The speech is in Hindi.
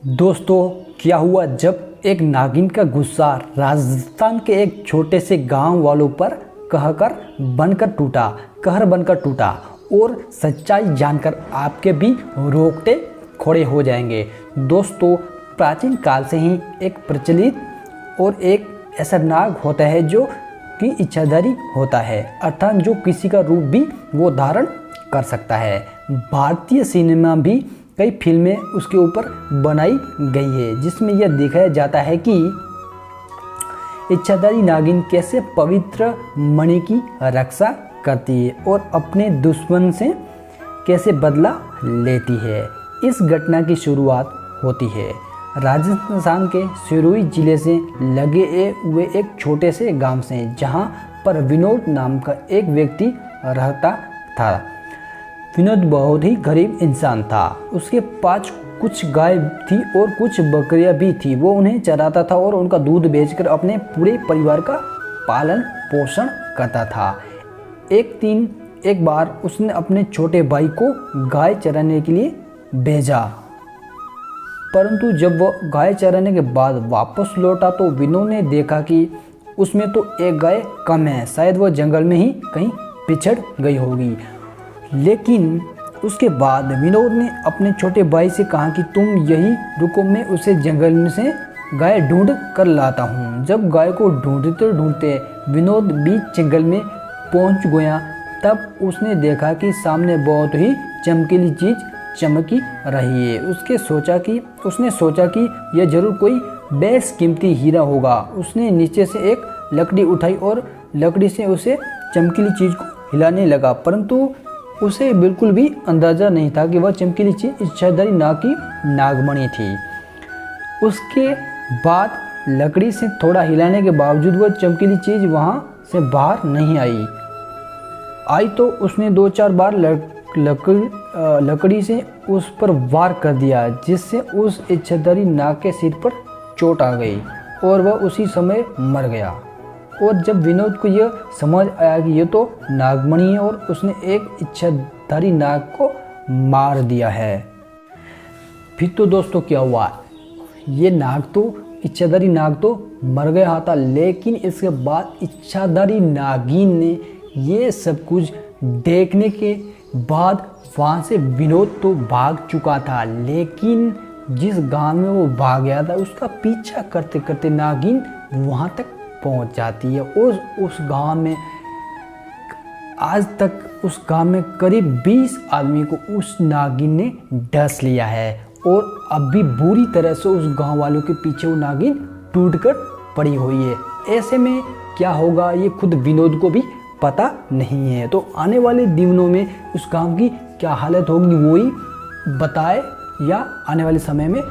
दोस्तों, क्या हुआ जब एक नागिन का गुस्सा राजस्थान के एक छोटे से गांव वालों पर कहर बनकर टूटा और सच्चाई जानकर आपके भी रोंगटे खड़े हो जाएंगे। दोस्तों, प्राचीन काल से ही एक प्रचलित और एक ऐसा नाग होता है जो कि इच्छाधारी होता है, अर्थात जो किसी का रूप भी वो धारण कर सकता है। भारतीय सिनेमा भी कई फिल्में उसके ऊपर बनाई गई है, जिसमें यह दिखाया जाता है कि इच्छाधारी नागिन कैसे पवित्र मणि की रक्षा करती है और अपने दुश्मन से कैसे बदला लेती है। इस घटना की शुरुआत होती है राजस्थान के सिरोही जिले से लगे हुए एक छोटे से गांव से, जहां पर विनोद नाम का एक व्यक्ति रहता था। विनोद बहुत ही गरीब इंसान था। उसके पास कुछ गाय थी और कुछ बकरियां भी थी। वो उन्हें चराता था और उनका दूध बेचकर अपने पूरे परिवार का पालन पोषण करता था। एक बार उसने अपने छोटे भाई को गाय चराने के लिए भेजा, परंतु जब वह गाय चराने के बाद वापस लौटा तो विनोद ने देखा कि उसमें तो एक गाय कम है, शायद वह जंगल में ही कहीं पिछड़ गई होगी। लेकिन उसके बाद विनोद ने अपने छोटे भाई से कहा कि तुम यही रुको, मैं उसे जंगल में से गाय ढूंढ कर लाता हूँ। जब गाय को ढूंढते ढूंढते विनोद बीच जंगल में पहुँच गया, तब उसने देखा कि सामने बहुत ही चमकीली चीज़ चमकी रही है। उसने सोचा कि यह जरूर कोई बेशकीमती हीरा होगा। उसने नीचे से एक लकड़ी उठाई और लकड़ी से उसे चमकीली चीज़ को हिलाने लगा, परंतु उसे बिल्कुल भी अंदाज़ा नहीं था कि वह चमकीली चीज़ इच्छाधारी नाग की नागमणि थी। उसके बाद लकड़ी से थोड़ा हिलाने के बावजूद वह चमकीली चीज़ वहाँ से बाहर नहीं आई तो उसने 2-4 बार लकड़ी से उस पर वार कर दिया, जिससे उस इच्छाधारी नाग के सिर पर चोट आ गई और वह उसी समय मर गया। और जब विनोद को यह समझ आया कि यह तो नागमणि है और उसने एक इच्छाधारी नाग को मार दिया है, फिर तो दोस्तों क्या हुआ, ये इच्छाधारी नाग तो मर गया था। लेकिन इसके बाद इच्छाधारी नागिन ने ये सब कुछ देखने के बाद वहाँ से विनोद तो भाग चुका था, लेकिन जिस गांव में वो भाग गया था उसका पीछा करते करते नागिन वहाँ तक पहुँच जाती है। और उस गांव में आज तक उस गांव में करीब 20 आदमी को उस नागिन ने डस लिया है और अब भी बुरी तरह से उस गांव वालों के पीछे वो नागिन टूटकर पड़ी हुई है। ऐसे में क्या होगा ये खुद विनोद को भी पता नहीं है। तो आने वाले दिनों में उस गांव की क्या हालत होगी वो ही बताए या आने वाले समय में